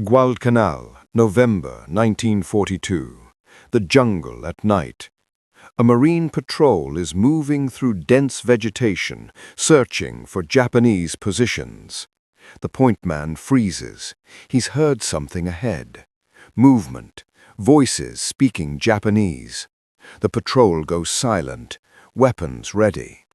Guadalcanal, November 1942. The jungle at night. A Marine patrol is moving through dense vegetation, searching for Japanese positions. The point man freezes. He's heard something ahead. Movement. Voices speaking Japanese. The patrol goes silent, weapons ready.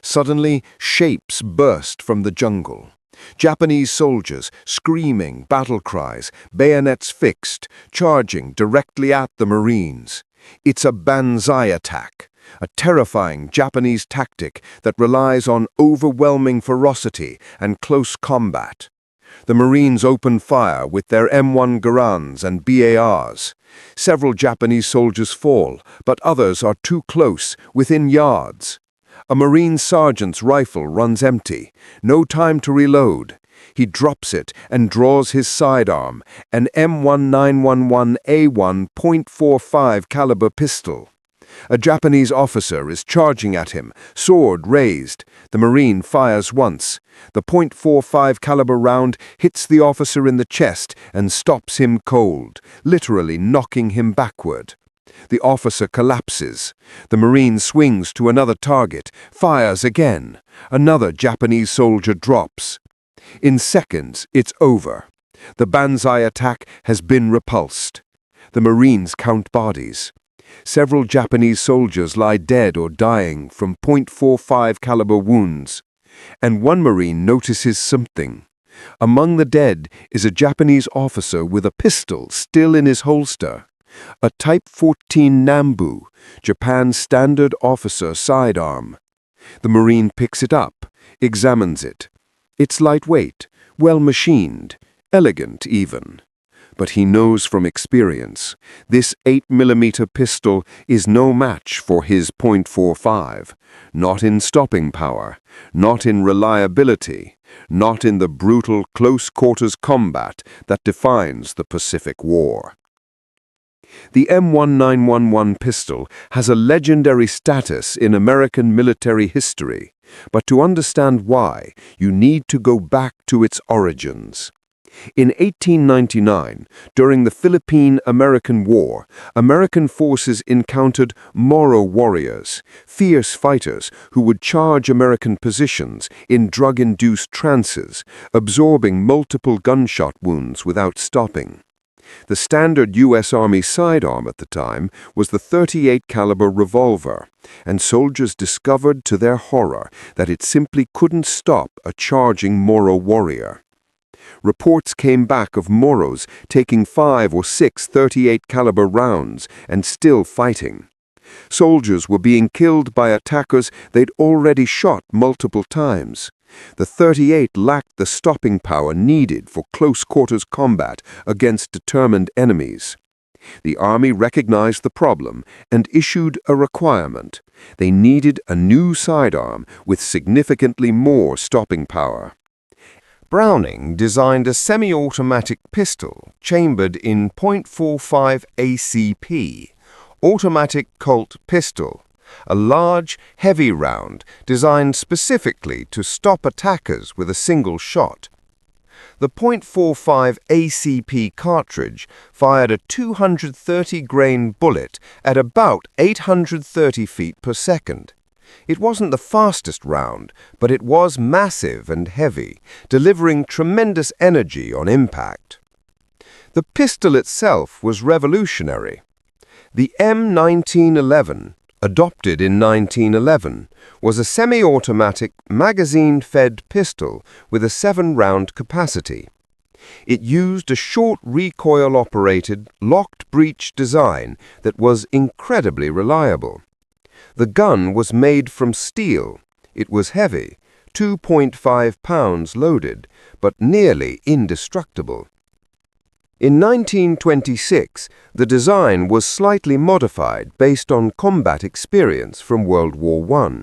Suddenly, shapes burst from the jungle. Japanese soldiers, screaming battle cries, bayonets fixed, charging directly at the Marines. It's a banzai attack, a terrifying Japanese tactic that relies on overwhelming ferocity and close combat. The Marines open fire with their M1 Garands and BARs. Several Japanese soldiers fall, but others are too close, within yards. A Marine sergeant's rifle runs empty. No time to reload. He drops it and draws his sidearm, an M1911A1 .45 caliber pistol. A Japanese officer is charging at him, sword raised. The Marine fires once. The .45 caliber round hits the officer in the chest and stops him cold, literally knocking him backward. The officer collapses. The Marine swings to another target, fires again. Another Japanese soldier drops. In seconds, it's over. The banzai attack has been repulsed. The Marines count bodies. Several Japanese soldiers lie dead or dying from .45 caliber wounds. And one Marine notices something. Among the dead is a Japanese officer with a pistol still in his holster. A Type 14 Nambu, Japan's standard officer sidearm. The Marine picks it up, examines it. It's lightweight, well machined, elegant even. But he knows from experience, this 8mm pistol is no match for his .45, not in stopping power, not in reliability, not in the brutal close-quarters combat that defines the Pacific War. The M1911 pistol has a legendary status in American military history, but to understand why, you need to go back to its origins. In 1899, during the Philippine-American War, American forces encountered Moro warriors, fierce fighters who would charge American positions in drug-induced trances, absorbing multiple gunshot wounds without stopping. The standard U.S. Army sidearm at the time was the .38 caliber revolver, and soldiers discovered to their horror that it simply couldn't stop a charging Moro warrior. Reports came back of Moros taking 5 or 6 .38 caliber rounds and still fighting. Soldiers were being killed by attackers they'd already shot multiple times. The .38 lacked the stopping power needed for close-quarters combat against determined enemies. The Army recognized the problem and issued a requirement. They needed a new sidearm with significantly more stopping power. Browning designed a semi-automatic pistol chambered in .45 ACP, automatic Colt pistol, a large, heavy round designed specifically to stop attackers with a single shot. The .45 ACP cartridge fired a 230-grain bullet at about 830 feet per second. It wasn't the fastest round, but it was massive and heavy, delivering tremendous energy on impact. The pistol itself was revolutionary. The M1911, adopted in 1911, was a semi-automatic, magazine-fed pistol with a 7-round capacity. It used a short recoil-operated, locked-breech design that was incredibly reliable. The gun was made from steel. It was heavy, 2.5 pounds loaded, but nearly indestructible. In 1926, the design was slightly modified based on combat experience from World War I.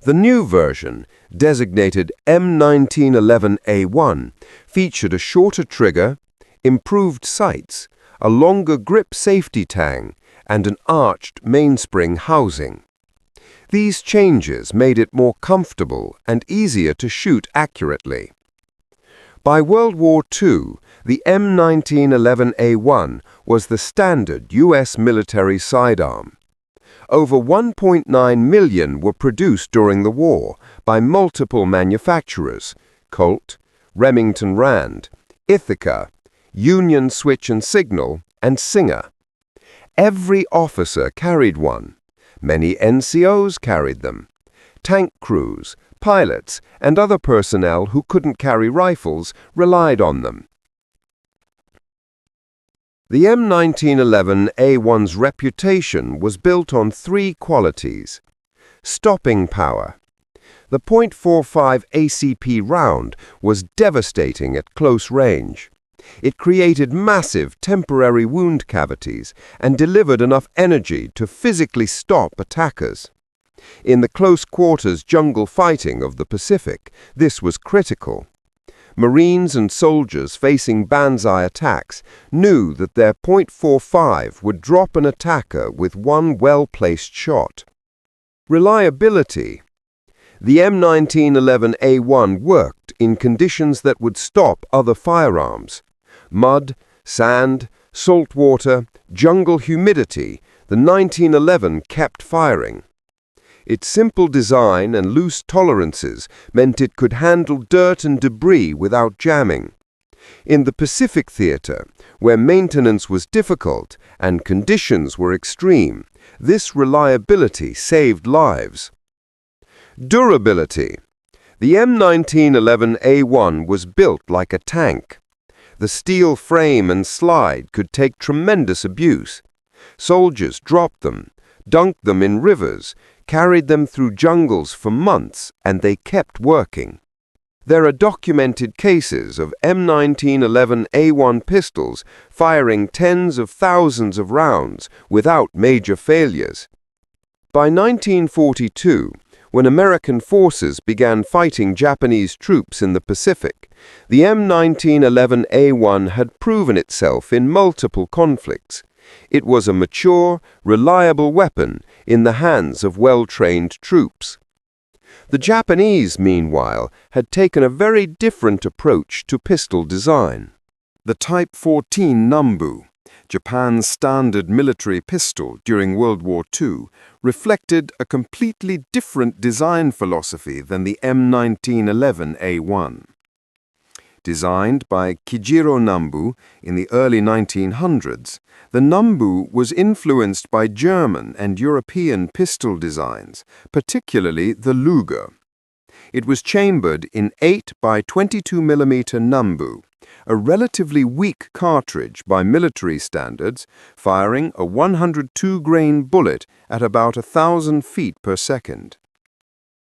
The new version, designated M1911A1, featured a shorter trigger, improved sights, a longer grip safety tang, and an arched mainspring housing. These changes made it more comfortable and easier to shoot accurately. By World War II, the M1911A1 was the standard U.S. military sidearm. Over 1.9 million were produced during the war by multiple manufacturers: Colt, Remington Rand, Ithaca, Union Switch and Signal, and Singer. Every officer carried one. Many NCOs carried them. Tank crews, pilots, and other personnel who couldn't carry rifles relied on them. The M1911A1's reputation was built on three qualities. Stopping power. The .45 ACP round was devastating at close range. It created massive temporary wound cavities and delivered enough energy to physically stop attackers. In the close-quarters jungle fighting of the Pacific, this was critical. Marines and soldiers facing banzai attacks knew that their .45 would drop an attacker with one well-placed shot. Reliability. The M1911A1 worked in conditions that would stop other firearms. Mud, sand, salt water, jungle humidity, the 1911 kept firing. Its simple design and loose tolerances meant it could handle dirt and debris without jamming. In the Pacific Theater, where maintenance was difficult and conditions were extreme, this reliability saved lives. Durability. The M1911A1 was built like a tank. The steel frame and slide could take tremendous abuse. Soldiers dropped them, dunked them in rivers, carried them through jungles for months, and they kept working. There are documented cases of M1911A1 pistols firing tens of thousands of rounds without major failures. By 1942, when American forces began fighting Japanese troops in the Pacific, the M1911A1 had proven itself in multiple conflicts. It was a mature, reliable weapon in the hands of well-trained troops. The Japanese, meanwhile, had taken a very different approach to pistol design. The Type 14 Nambu, Japan's standard military pistol during World War II, reflected a completely different design philosophy than the M1911A1. Designed by Kijiro Nambu in the early 1900s, the Nambu was influenced by German and European pistol designs, particularly the Luger. It was chambered in 8 by 22 mm Nambu, a relatively weak cartridge by military standards, firing a 102-grain bullet at about 1,000 feet per second.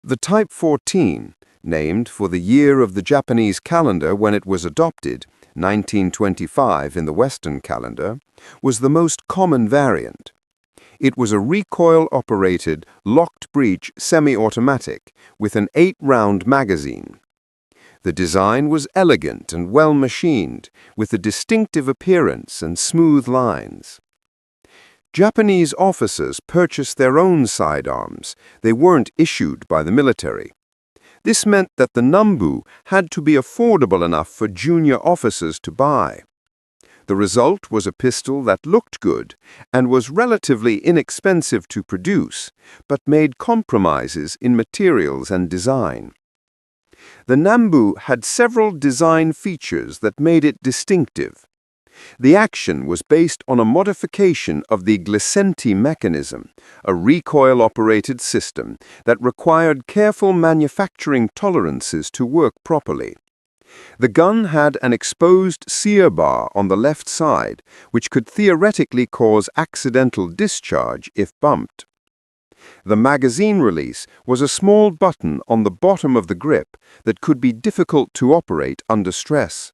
The Type 14, named for the year of the Japanese calendar when it was adopted, 1925 in the Western calendar, was the most common variant. It was a recoil-operated, locked-breech semi-automatic with an 8-round magazine. The design was elegant and well-machined, with a distinctive appearance and smooth lines. Japanese officers purchased their own sidearms. They weren't issued by the military. This meant that the Nambu had to be affordable enough for junior officers to buy. The result was a pistol that looked good and was relatively inexpensive to produce, but made compromises in materials and design. The Nambu had several design features that made it distinctive. The action was based on a modification of the Glisenti mechanism, a recoil-operated system that required careful manufacturing tolerances to work properly. The gun had an exposed sear bar on the left side, which could theoretically cause accidental discharge if bumped. The magazine release was a small button on the bottom of the grip that could be difficult to operate under stress.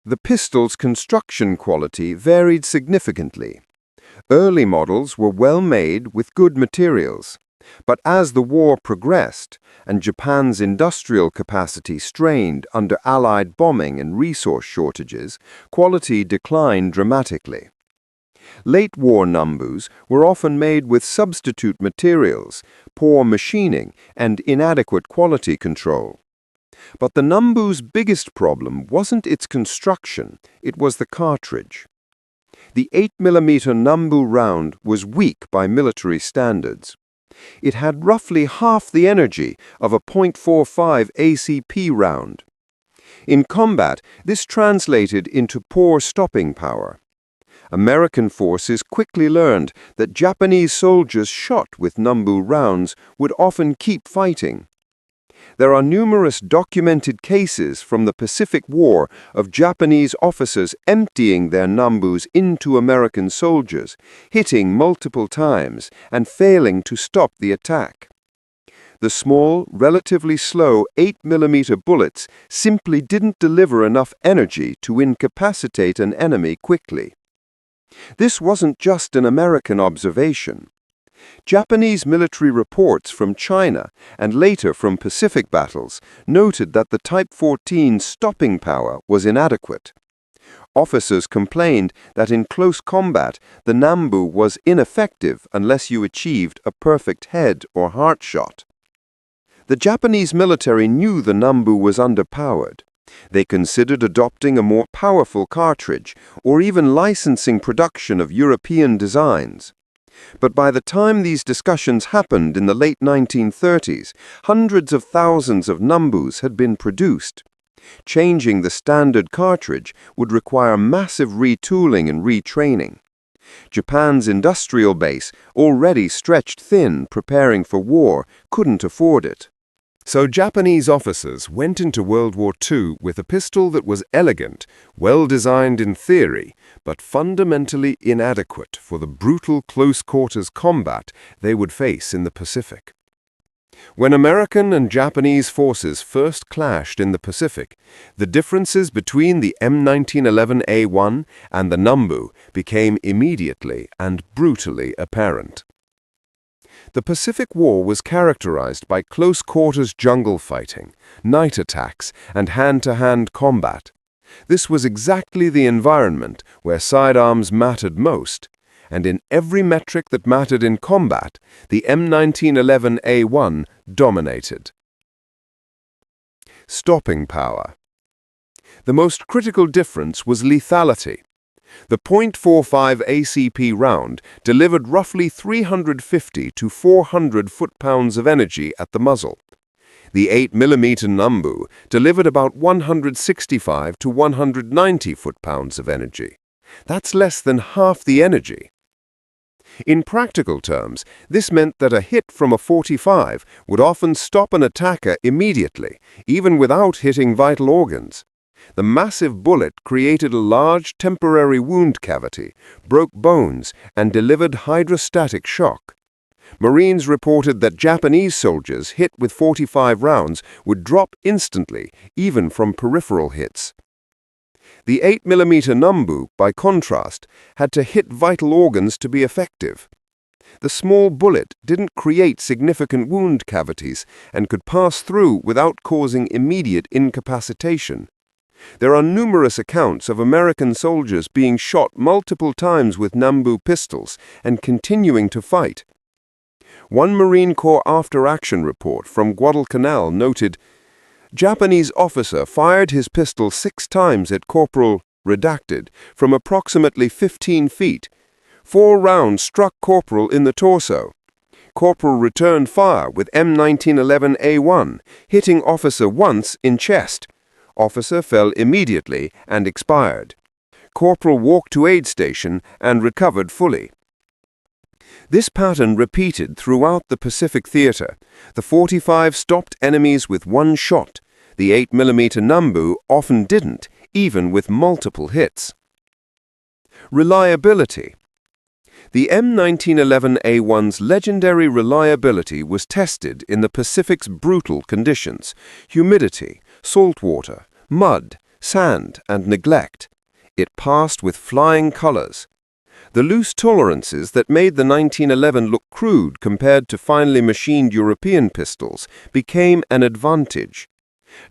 The pistol's construction quality varied significantly. Early models were well made with good materials, but as the war progressed and Japan's industrial capacity strained under Allied bombing and resource shortages, quality declined dramatically. Late-war Nambus were often made with substitute materials, poor machining, and inadequate quality control. But the Nambu's biggest problem wasn't its construction, it was the cartridge. The 8mm Nambu round was weak by military standards. It had roughly half the energy of a .45 ACP round. In combat, this translated into poor stopping power. American forces quickly learned that Japanese soldiers shot with Nambu rounds would often keep fighting. There are numerous documented cases from the Pacific War of Japanese officers emptying their Nambus into American soldiers, hitting multiple times and failing to stop the attack. The small, relatively slow 8mm bullets simply didn't deliver enough energy to incapacitate an enemy quickly. This wasn't just an American observation. Japanese military reports from China and later from Pacific battles noted that the Type 14 stopping power was inadequate. Officers complained that in close combat, the Nambu was ineffective unless you achieved a perfect head or heart shot. The Japanese military knew the Nambu was underpowered. They considered adopting a more powerful cartridge or even licensing production of European designs. But by the time these discussions happened in the late 1930s, hundreds of thousands of Nambus had been produced. Changing the standard cartridge would require massive retooling and retraining. Japan's industrial base, already stretched thin preparing for war, couldn't afford it. So Japanese officers went into World War II with a pistol that was elegant, well-designed in theory, but fundamentally inadequate for the brutal close-quarters combat they would face in the Pacific. When American and Japanese forces first clashed in the Pacific, the differences between the M1911A1 and the Nambu became immediately and brutally apparent. The Pacific War was characterized by close-quarters jungle fighting, night attacks, and hand-to-hand combat. This was exactly the environment where sidearms mattered most, and in every metric that mattered in combat, the M1911A1 dominated. Stopping power. The most critical difference was lethality. The .45 ACP round delivered roughly 350 to 400 foot-pounds of energy at the muzzle. The 8mm Nambu delivered about 165 to 190 foot-pounds of energy. That's less than half the energy. In practical terms, this meant that a hit from a .45 would often stop an attacker immediately, even without hitting vital organs. The massive bullet created a large temporary wound cavity, broke bones, and delivered hydrostatic shock. Marines reported that Japanese soldiers hit with .45 rounds would drop instantly, even from peripheral hits. The 8mm Nambu, by contrast, had to hit vital organs to be effective. The small bullet didn't create significant wound cavities and could pass through without causing immediate incapacitation. There are numerous accounts of American soldiers being shot multiple times with Nambu pistols and continuing to fight. One Marine Corps after-action report from Guadalcanal noted, "Japanese officer fired his pistol 6 times at Corporal redacted from approximately 15 feet. 4 rounds struck Corporal in the torso. Corporal returned fire with M1911A1, hitting officer once in chest. Officer fell immediately and expired. Corporal walked to aid station and recovered fully." This pattern repeated throughout the Pacific theater. The .45 stopped enemies with one shot. The 8mm Nambu often didn't, even with multiple hits. Reliability. The M1911A1's legendary reliability was tested in the Pacific's brutal conditions: humidity, salt water, mud, sand, and neglect. It passed with flying colors. The loose tolerances that made the 1911 look crude compared to finely machined European pistols became an advantage.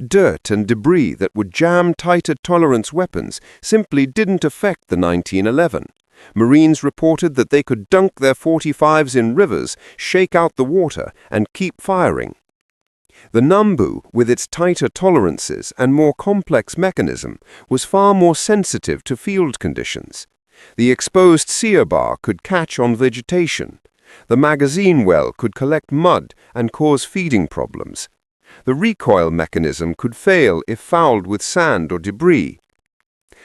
Dirt and debris that would jam tighter tolerance weapons simply didn't affect the 1911. Marines reported that they could dunk their .45s in rivers, shake out the water, and keep firing. The Nambu, with its tighter tolerances and more complex mechanism, was far more sensitive to field conditions. The exposed sear bar could catch on vegetation. The magazine well could collect mud and cause feeding problems. The recoil mechanism could fail if fouled with sand or debris.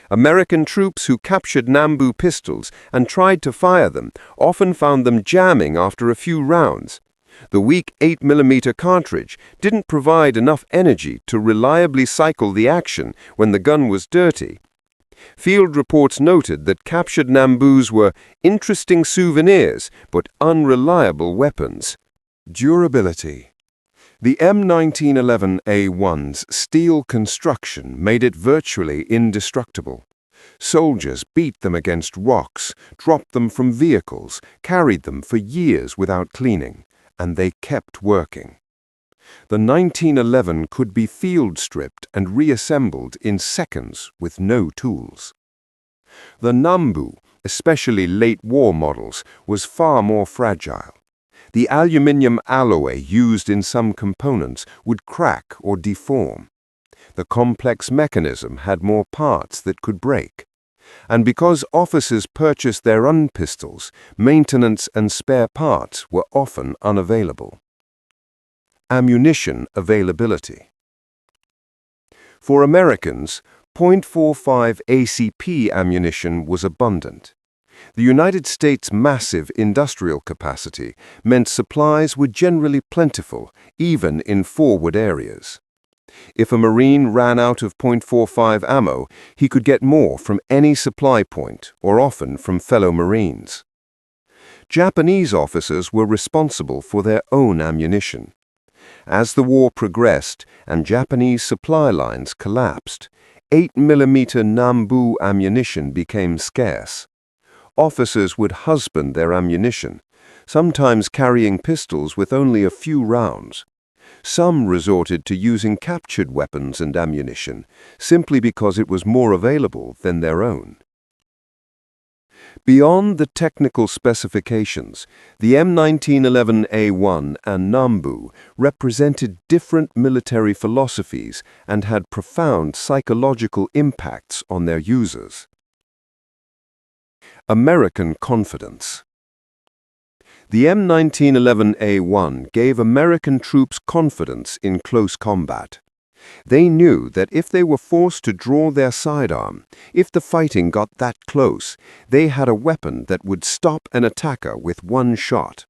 American troops who captured Nambu pistols and tried to fire them often found them jamming after a few rounds. The weak 8mm cartridge didn't provide enough energy to reliably cycle the action when the gun was dirty. Field reports noted that captured Nambus were interesting souvenirs but unreliable weapons. Durability. The M1911A1's steel construction made it virtually indestructible. Soldiers beat them against rocks, dropped them from vehicles, carried them for years without cleaning, and they kept working. The 1911 could be field stripped and reassembled in seconds with no tools. The Nambu, especially late war models, was far more fragile. The aluminium alloy used in some components would crack or deform. The complex mechanism had more parts that could break. And because officers purchased their own pistols, maintenance and spare parts were often unavailable. Ammunition availability. For Americans, .45 ACP ammunition was abundant. The United States' massive industrial capacity meant supplies were generally plentiful, even in forward areas. If a Marine ran out of .45 ammo, he could get more from any supply point, or often from fellow Marines. Japanese officers were responsible for their own ammunition. As the war progressed and Japanese supply lines collapsed, 8mm Nambu ammunition became scarce. Officers would husband their ammunition, sometimes carrying pistols with only a few rounds. Some resorted to using captured weapons and ammunition, simply because it was more available than their own. Beyond the technical specifications, the M1911A1 and Nambu represented different military philosophies and had profound psychological impacts on their users. American confidence. The M1911A1 gave American troops confidence in close combat. They knew that if they were forced to draw their sidearm, if the fighting got that close, they had a weapon that would stop an attacker with one shot.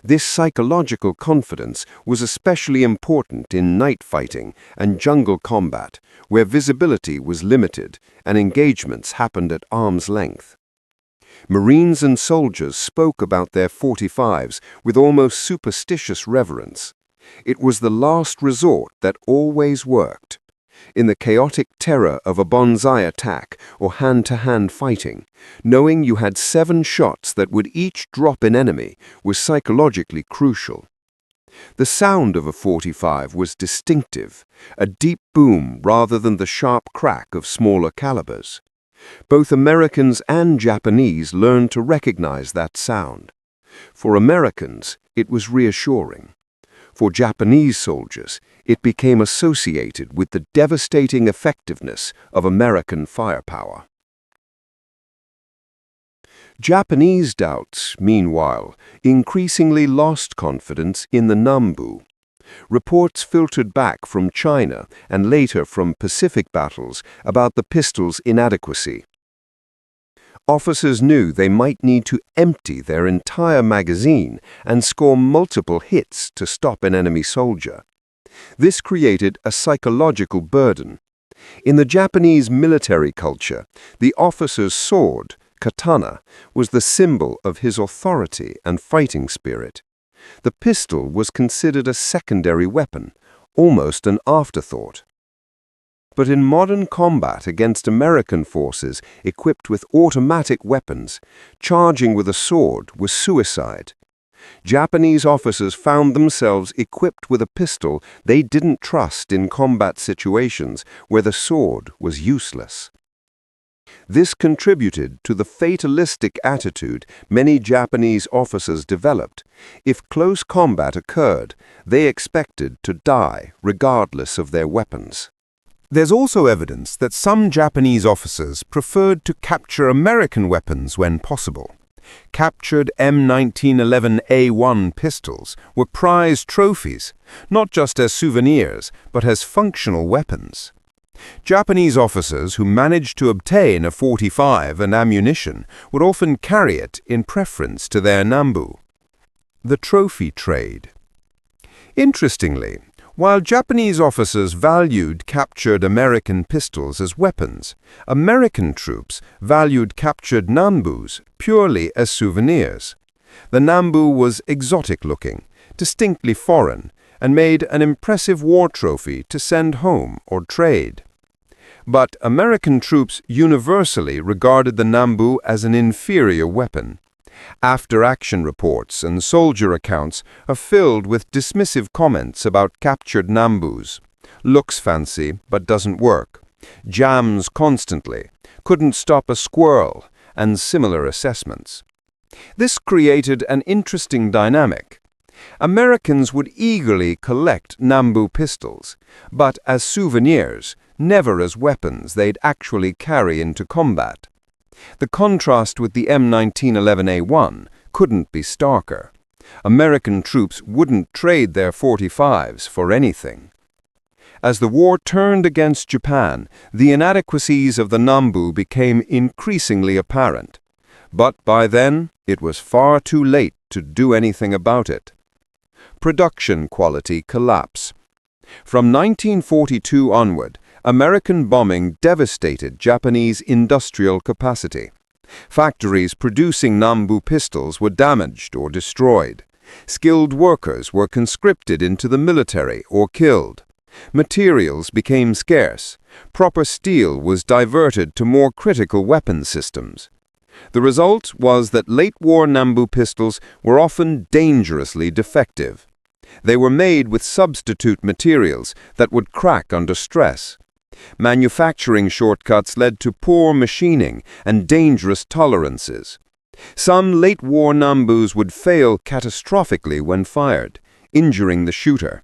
This psychological confidence was especially important in night fighting and jungle combat, where visibility was limited and engagements happened at arm's length. Marines and soldiers spoke about their .45s with almost superstitious reverence. It was the last resort that always worked. In the chaotic terror of a bonsai attack or hand-to-hand fighting, knowing you had 7 shots that would each drop an enemy was psychologically crucial. The sound of a .45 was distinctive, a deep boom rather than the sharp crack of smaller calibers. Both Americans and Japanese learned to recognize that sound. For Americans, it was reassuring. For Japanese soldiers, it became associated with the devastating effectiveness of American firepower. Japanese doubts, meanwhile, increasingly lost confidence in the Nambu. Reports filtered back from China and later from Pacific battles about the pistol's inadequacy. Officers knew they might need to empty their entire magazine and score multiple hits to stop an enemy soldier. This created a psychological burden. In the Japanese military culture, the officer's sword, katana, was the symbol of his authority and fighting spirit. The pistol was considered a secondary weapon, almost an afterthought. But in modern combat against American forces equipped with automatic weapons, charging with a sword was suicide. Japanese officers found themselves equipped with a pistol they didn't trust in combat situations where the sword was useless. This contributed to the fatalistic attitude many Japanese officers developed. If close combat occurred, they expected to die regardless of their weapons. There's also evidence that some Japanese officers preferred to capture American weapons when possible. Captured M1911A1 pistols were prized trophies, not just as souvenirs, but as functional weapons. Japanese officers who managed to obtain a .45 and ammunition would often carry it in preference to their Nambu. The trophy trade. Interestingly, while Japanese officers valued captured American pistols as weapons, American troops valued captured Nambus purely as souvenirs. The Nambu was exotic-looking, distinctly foreign, and made an impressive war trophy to send home or trade. But American troops universally regarded the Nambu as an inferior weapon. After-action reports and soldier accounts are filled with dismissive comments about captured Nambus. Looks fancy, but doesn't work. Jams constantly. Couldn't stop a squirrel, and similar assessments. This created an interesting dynamic. Americans would eagerly collect Nambu pistols, but as souvenirs, never as weapons they'd actually carry into combat. The contrast with the M1911A1 couldn't be starker. American troops wouldn't trade their .45s for anything. As the war turned against Japan, the inadequacies of the Nambu became increasingly apparent. But by then, it was far too late to do anything about it. Production quality collapse. From 1942 onward, American bombing devastated Japanese industrial capacity. Factories producing Nambu pistols were damaged or destroyed. Skilled workers were conscripted into the military or killed. Materials became scarce. Proper steel was diverted to more critical weapon systems. The result was that late-war Nambu pistols were often dangerously defective. They were made with substitute materials that would crack under stress. Manufacturing shortcuts led to poor machining and dangerous tolerances. Some late-war Nambus would fail catastrophically when fired, injuring the shooter.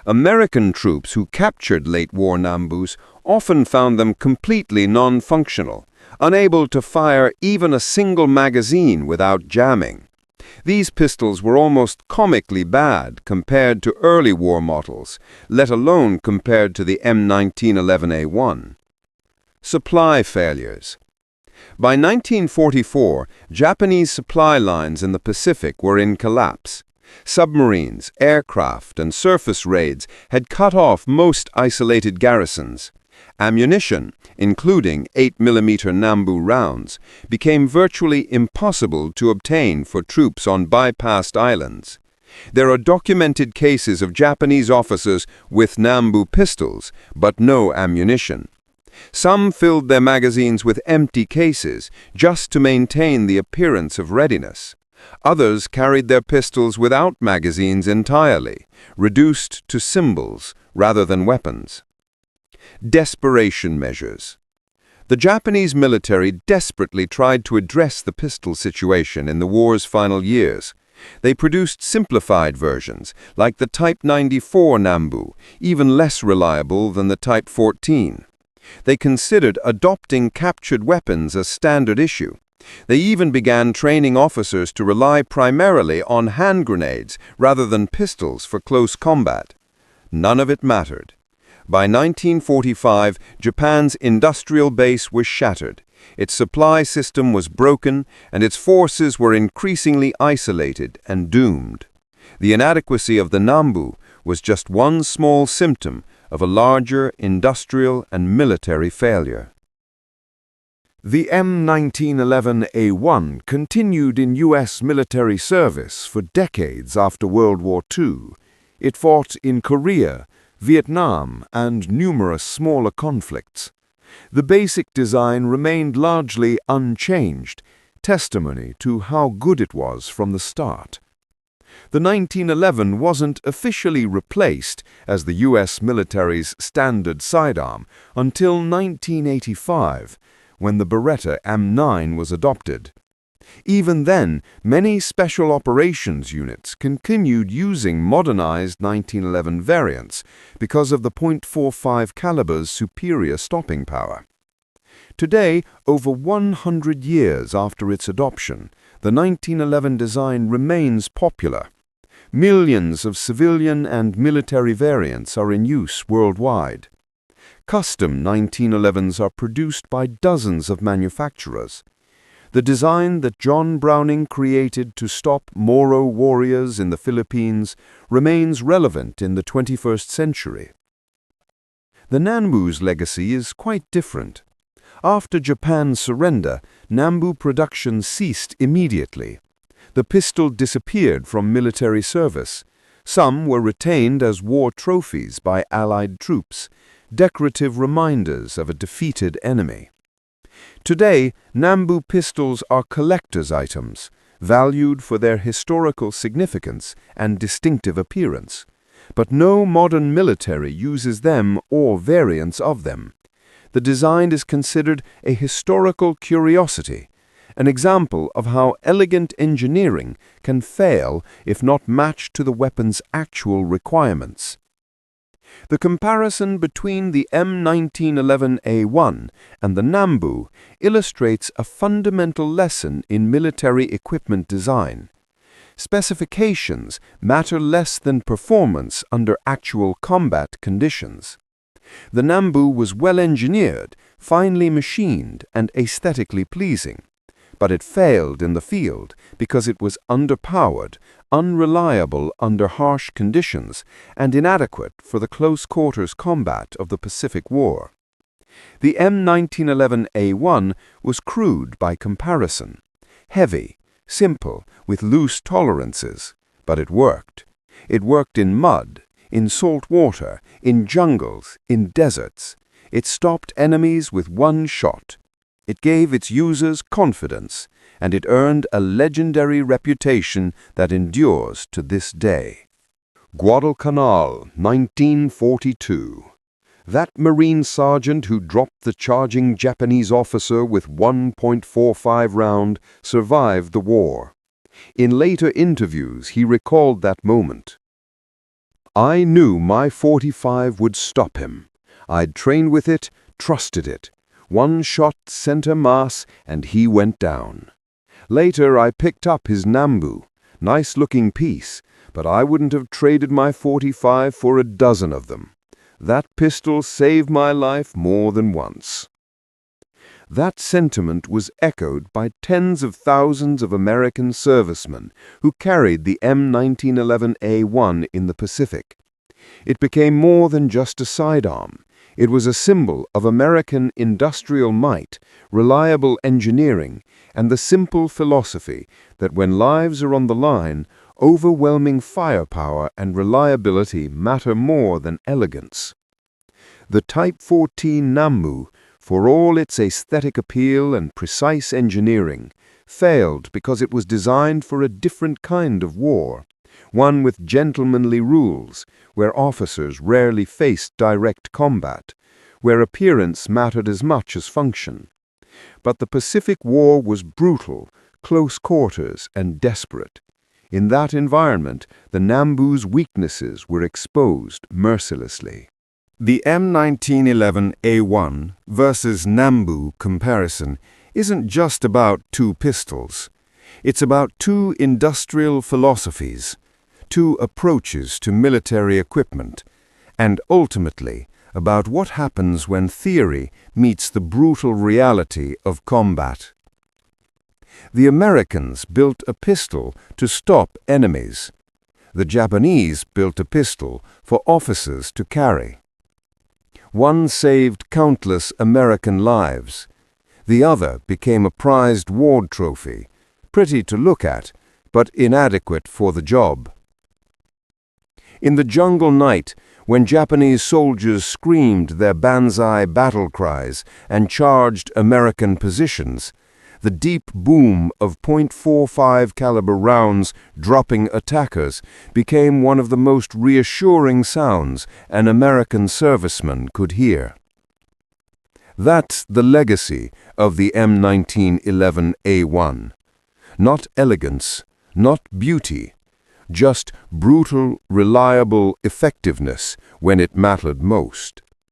American troops who captured late-war Nambus often found them completely non-functional, unable to fire even a single magazine without jamming. These pistols were almost comically bad compared to early war models, let alone compared to the M1911A1. Supply failures. By 1944, Japanese supply lines in the Pacific were in collapse. Submarines, aircraft, and surface raids had cut off most isolated garrisons. Ammunition, including 8mm Nambu rounds, became virtually impossible to obtain for troops on bypassed islands. There are documented cases of Japanese officers with Nambu pistols, but no ammunition. Some filled their magazines with empty cases just to maintain the appearance of readiness. Others carried their pistols without magazines entirely, reduced to symbols rather than weapons. Desperation measures. The Japanese military desperately tried to address the pistol situation in the war's final years. They produced simplified versions, like the Type 94 Nambu, even less reliable than the Type 14. They considered adopting captured weapons as standard issue. They even began training officers to rely primarily on hand grenades rather than pistols for close combat. None of it mattered. By 1945, Japan's industrial base was shattered. Its supply system was broken, and its forces were increasingly isolated and doomed. The inadequacy of the Nambu was just one small symptom of a larger industrial and military failure. The M1911A1 continued in U.S. military service for decades after World War II. It fought in Korea, Vietnam, and numerous smaller conflicts. The basic design remained largely unchanged, testimony to how good it was from the start. The 1911 wasn't officially replaced as the U.S. military's standard sidearm until 1985, when the Beretta M9 was adopted. Even then, many special operations units continued using modernized 1911 variants because of the .45 caliber's superior stopping power. Today, over 100 years after its adoption, the 1911 design remains popular. Millions of civilian and military variants are in use worldwide. Custom 1911s are produced by dozens of manufacturers. The design that John Browning created to stop Moro warriors in the Philippines remains relevant in the 21st century. The Nambu's legacy is quite different. After Japan's surrender, Nambu production ceased immediately. The pistol disappeared from military service. Some were retained as war trophies by Allied troops, decorative reminders of a defeated enemy. Today, Nambu pistols are collector's items, valued for their historical significance and distinctive appearance. But no modern military uses them or variants of them. The design is considered a historical curiosity, an example of how elegant engineering can fail if not matched to the weapon's actual requirements. The comparison between the M1911A1 and the Nambu illustrates a fundamental lesson in military equipment design. Specifications matter less than performance under actual combat conditions. The Nambu was well engineered, finely machined, and aesthetically pleasing, but it failed in the field because it was underpowered, unreliable under harsh conditions, and inadequate for the close-quarters combat of the Pacific War. The M1911A1 was crude by comparison, heavy, simple, with loose tolerances, but it worked. It worked in mud, in salt water, in jungles, in deserts. It stopped enemies with one shot. It gave its users confidence, and it earned a legendary reputation that endures to this day. Guadalcanal, 1942. That Marine sergeant who dropped the charging Japanese officer with 1.45 round survived the war. In later interviews, he recalled that moment. "I knew my .45 would stop him. I'd trained with it, trusted it. One shot center mass, and he went down. Later, I picked up his Nambu. Nice-looking piece, but I wouldn't have traded my .45 for a dozen of them. That pistol saved my life more than once." That sentiment was echoed by tens of thousands of American servicemen who carried the M1911A1 in the Pacific. It became more than just a sidearm. It was a symbol of American industrial might, reliable engineering, and the simple philosophy that when lives are on the line, overwhelming firepower and reliability matter more than elegance. The Type 14 Nambu, for all its aesthetic appeal and precise engineering, failed because it was designed for a different kind of war, one with gentlemanly rules, where officers rarely faced direct combat, where appearance mattered as much as function. But the Pacific War was brutal, close quarters, and desperate. In that environment, the Nambu's weaknesses were exposed mercilessly. The M1911A1 versus Nambu comparison isn't just about two pistols. It's about two industrial philosophies, two approaches to military equipment, and ultimately about what happens when theory meets the brutal reality of combat. The Americans built a pistol to stop enemies. The Japanese built a pistol for officers to carry. One saved countless American lives. The other became a prized war trophy, pretty to look at, but inadequate for the job. In the jungle night, when Japanese soldiers screamed their banzai battle cries and charged American positions, the deep boom of .45 caliber rounds dropping attackers became one of the most reassuring sounds an American serviceman could hear. That's the legacy of the M1911A1. Not elegance, not beauty, just brutal, reliable effectiveness when it mattered most.